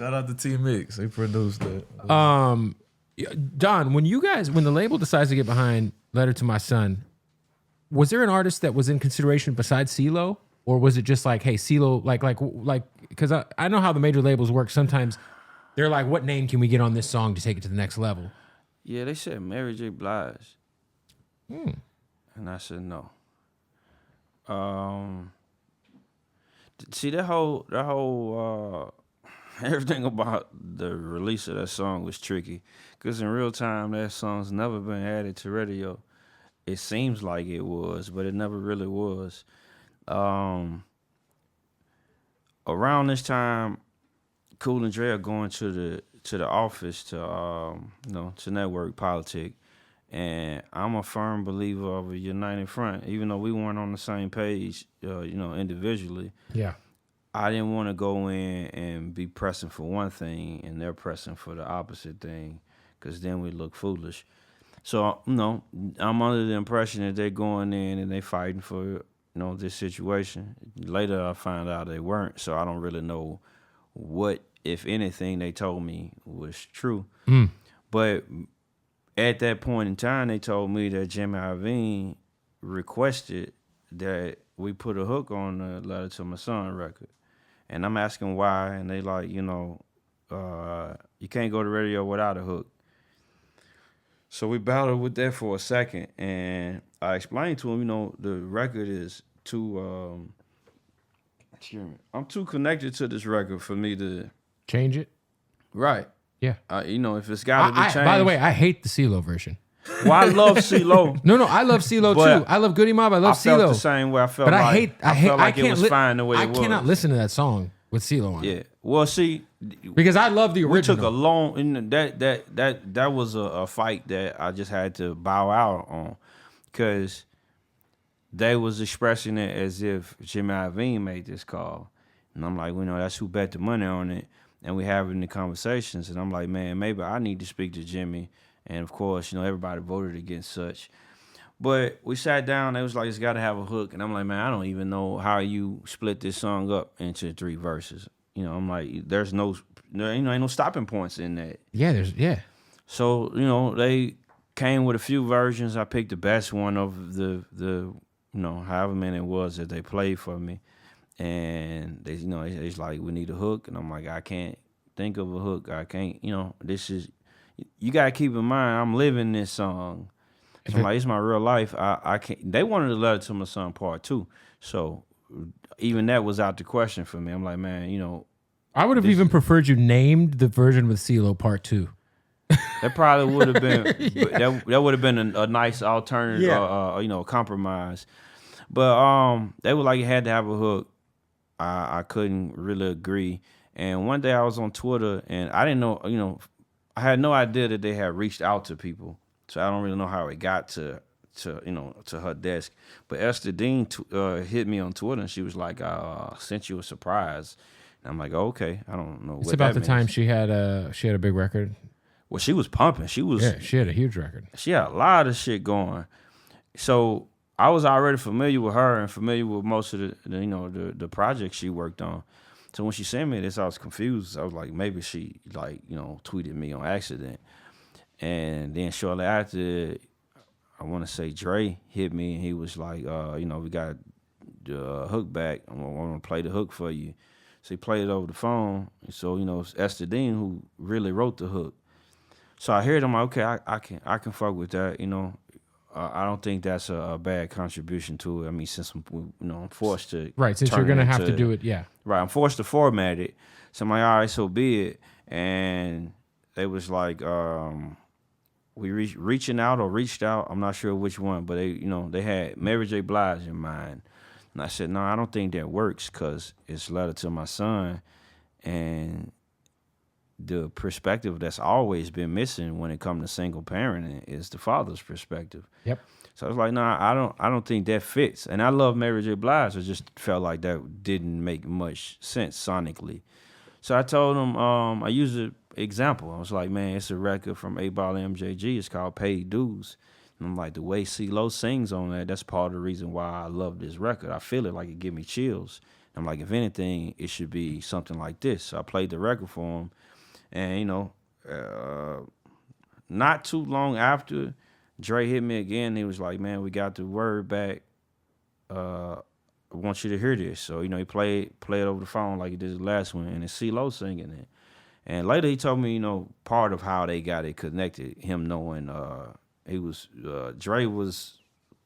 Shout out to T Mix. They produced that. Don, when the label decides to get behind Letter to My Son, was there an artist that was in consideration besides CeeLo? Or was it just like, hey, CeeLo, like, because I know how the major labels work. Sometimes they're like, what name can we get on this song to take it to the next level? Yeah, they said Mary J. Blige. And I said no. See, that whole everything about the release of that song was tricky. Because in real time, that song's never been added to radio. It seems like it was, but it never really was. Around this time, Cool and Dre are going to the office to network politic, and I'm a firm believer of a united front. Even though we weren't on the same page, individually. Yeah, I didn't want to go in and be pressing for one thing, and they're pressing for the opposite thing, because then we look foolish. So I'm under the impression that they're going in and they fighting for this situation. Later, I found out they weren't, so I don't really know what, if anything, they told me was true. But at that point in time, they told me that Jimmy Iovine requested that we put a hook on the Letter to My Son record. And I'm asking why, and they like, you can't go to radio without a hook. So we battled with that for a second, and I explained to him, the record is too, I'm too connected to this record for me to change it. Right. Yeah. If it's got to be changed. By the way, I hate the CeeLo version. Well, I love CeeLo. No, I love CeeLo too. I love Goody Mob. I love CeeLo. I felt the same way. I felt it was fine the way it was. I cannot listen to that song with CeeLo on it. Yeah. Well, see, because I love the original. We took a long that was a fight that I just had to bow out on, because they was expressing it as if Jimmy Iovine made this call, and I'm like, that's who bet the money on it, and we having the conversations, and I'm like, man, maybe I need to speak to Jimmy, and of course, everybody voted against such. But we sat down, they was like, it's got to have a hook. And I'm like, man, I don't even know how you split this song up into 3 verses. I'm like, there ain't no stopping points in that. Yeah, So, they came with a few versions. I picked the best one of the however many it was that they played for me. And they, it's like, we need a hook. And I'm like, I can't think of a hook. I can't, this is, you got to keep in mind, I'm living this song. So I'm like, it's my real life. I can't. They wanted a Letter to My Son Part 2, so even that was out the question for me. I'm like, man, I would have even preferred you named the version with CeeLo Part 2. That probably would have been that would have been a nice alternative, compromise. But they were like, you had to have a hook. I couldn't really agree. And one day I was on Twitter, and I didn't know, I had no idea that they had reached out to people. So I don't really know how it got to her desk. But Esther Dean hit me on Twitter, and she was like, I sent you a surprise. And I'm like, okay, I don't know. It's about the time she had a big record. Well, she was pumping. She had a huge record. She had a lot of shit going. So I was already familiar with her and familiar with most of the projects she worked on. So when she sent me this, I was confused. I was like, maybe she tweeted me on accident. And then shortly after, I want to say Dre hit me, and he was like, we got the hook back. I want to play the hook for you. So he played it over the phone. So, it's Esther Dean who really wrote the hook. So I heard him, like, okay, I can fuck with that, I don't think that's a bad contribution to it. I mean, since I'm forced to. Right, since you're going to have to do it, yeah. Right, I'm forced to format it. So I'm like, all right, so be it. And they was like, we reached out. I'm not sure which one, but they had Mary J. Blige in mind. And I said, no, I don't think that works, because it's Letter to My Son. And the perspective that's always been missing when it comes to single parenting is the father's perspective. Yep. So I was like, no, I don't think that fits. And I love Mary J. Blige. I just felt like that didn't make much sense sonically. So I told him, I used an example. I was like, man, it's a record from 8Ball MJG. It's called Paid Dues. And I'm like, the way CeeLo sings on that, that's part of the reason why I love this record. I feel it like it give me chills. I'm like, if anything, it should be something like this. So I played the record for him, and not too long after, Dre hit me again. He was like, man, we got the word back. I want you to hear this. So, he played it over the phone like he did the last one, and it's CeeLo singing it. And later he told me, part of how they got it connected, him knowing Dre was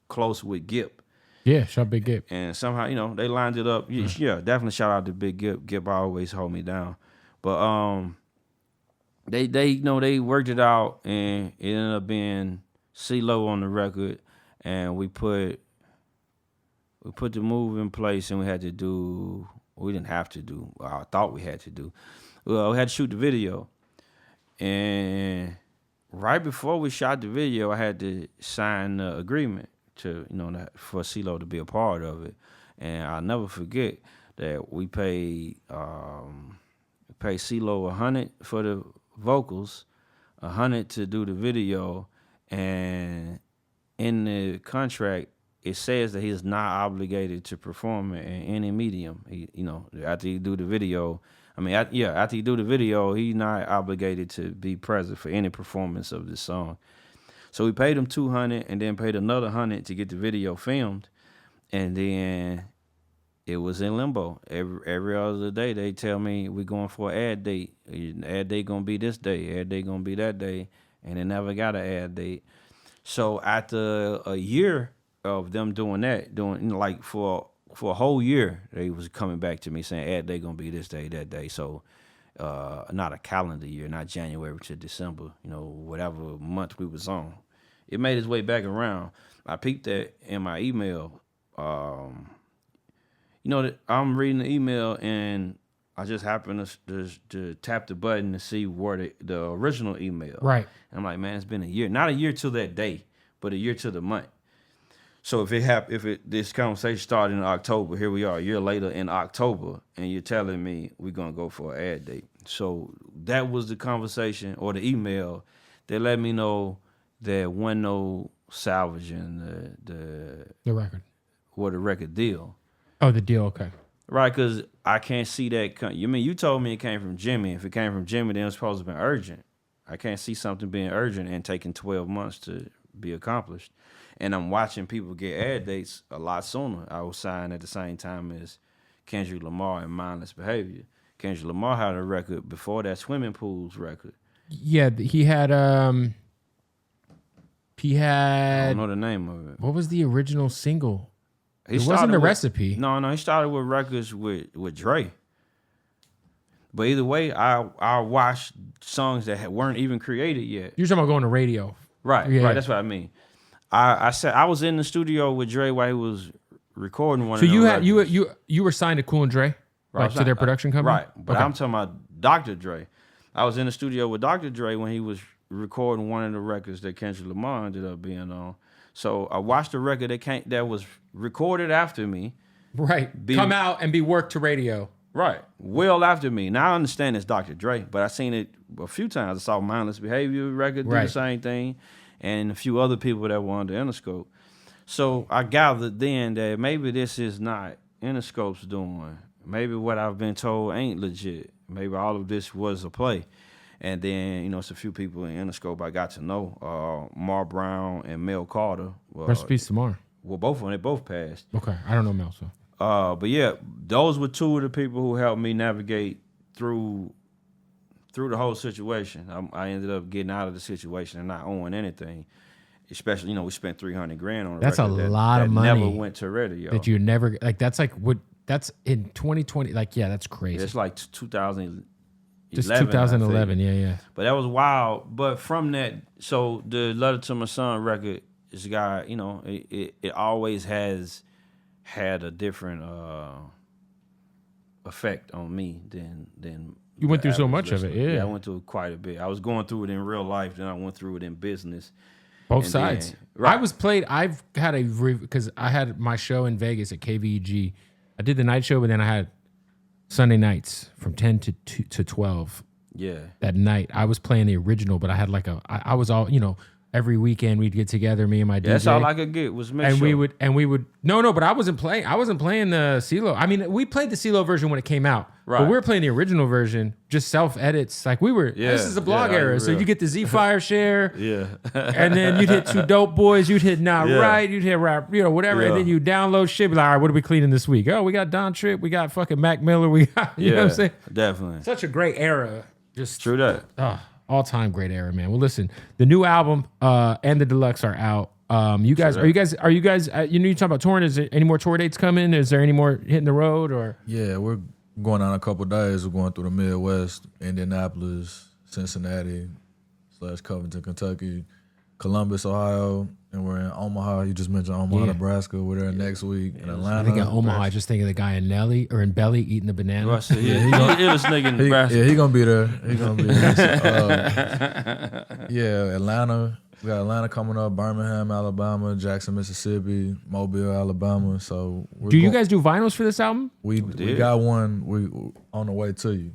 close with Gip. Yeah, shout Big Gip. And somehow, they lined it up. Yeah, definitely shout out to Big Gip. Gip always hold me down. But they worked it out, and it ended up being CeeLo on the record, and we put the move in place, and we didn't have to do, I thought we had to do. Well, we had to shoot the video. And right before we shot the video, I had to sign the agreement to, for CeeLo to be a part of it. And I'll never forget that we paid CeeLo $100 for the vocals, $100 to do the video, and in the contract, it says that he is not obligated to perform in any medium. After you do the video, after you do the video, he's not obligated to be present for any performance of the song. So we paid him $200 and then paid another $100 to get the video filmed, and then it was in limbo. Every other day they tell me we're going for an ad date. Ad date gonna be this day. Ad date gonna be that day, and they never got an ad date. So after a year of them doing that, for a whole year, they was coming back to me saying, ad date gonna be this day, that day. So not a calendar year, not January to December, whatever month we was on. It made its way back around. I peeped that in my email. I'm reading the email, and I just happened to tap the button to see where the original email. Right. And I'm like, man, it's been a year. Not a year till that day, but a year to the month. So this conversation started in October, here we are a year later in October, and you're telling me we're gonna go for an ad date. So that was the conversation or the email that let me know there wasn't no salvaging the record. Or the record deal. Oh, the deal, okay. Right, because I can't see that. You told me it came from Jimmy. If it came from Jimmy, then it was supposed to be urgent. I can't see something being urgent and taking 12 months to be accomplished. And I'm watching people get ad dates a lot sooner. I was signed at the same time as Kendrick Lamar and Mindless Behavior. Kendrick Lamar had a record before that Swimming Pools record. Yeah, he had I don't know the name of it. What was the original single? It wasn't the Recipe. No, he started with records with Dre. But either way, I watched songs that weren't even created yet. You're talking about going to radio. Right, Yeah. right. That's what I mean. I said I was in the studio with Dre while he was recording one. So of you them had records. you were signed to Cool and Dre, Right, to their production company, right? But okay. I'm talking about Dr. Dre. I was in the studio with Dr. Dre when he was recording one of the records that Kendrick Lamar ended up being on. So I watched the record that was recorded after me. Right. Come out and be worked to radio. Right. Well after me. Now I understand it's Dr. Dre, but I seen it a few times. I saw Mindless Behavior record do the same thing, and a few other people that were under Interscope. So I gathered then that maybe this is not Interscope's doing. Maybe what I've been told ain't legit. Maybe all of this was a play. And then, it's a few people in Interscope I got to know, Mar Brown and Mel Carter. Rest in peace to Mar. Well, both of them, they both passed. Okay, I don't know Mel, so. But yeah, those were two of the people who helped me navigate through the whole situation. I ended up getting out of the situation and not owing anything. Especially, we spent $300,000 on a that's a record lot that of money. Never went to radio. That you never that's like what that's in 2020. Like, yeah, that's crazy. It's like 2011. Just 2011, yeah. But that was wild. But from that, so the Letter to My Son record, this guy, it always has had a different effect on me than you went through so much listener. of it, yeah. I went through quite a bit. I was going through it in real life, then I went through it in business. Both sides. Then, right. I've had because I had my show in Vegas at KVEG. I did the night show, but then I had Sunday nights from 10 to 12. Yeah. That night, I was playing the original, but I had I was all, every weekend we'd get together, me and my DJ. That's all I could get was mix. And we would no, but I wasn't playing the CeeLo. I mean, we played the CeeLo version when it came out. Right. But we were playing the original version, just self edits. Like we were. This is a blog era, so you get the Z Fire share. Yeah. And then you'd hit Two Dope Boys. You'd hit Not Right. You'd hit Rap. Whatever. Yeah. And then you download shit. Be like, all right, what are we cleaning this week? Oh, we got Don Tripp. We got fucking Mac Miller. We got. You know what I'm saying? Definitely. Such a great era. Just True that. all time great era, man. Well, listen, the new album and the deluxe are out. You guys, are you guys, you talking about touring? Is there any more tour dates coming? Is there any more hitting the road or? Yeah, we're going on a couple days. We're going through the Midwest, Indianapolis, Cincinnati / Covington, Kentucky, Columbus, Ohio, and we're in Omaha. You just mentioned Omaha, Nebraska. We're there next week in Atlanta. I think in Omaha. I just think of the guy in Nelly or in Belly eating the banana. Russell, he nigga in Nebraska. He gonna be there. He gonna be there. Atlanta. We got Atlanta coming up, Birmingham, Alabama, Jackson, Mississippi, Mobile, Alabama. So do you guys do vinyls for this album? We got one. We on the way to you.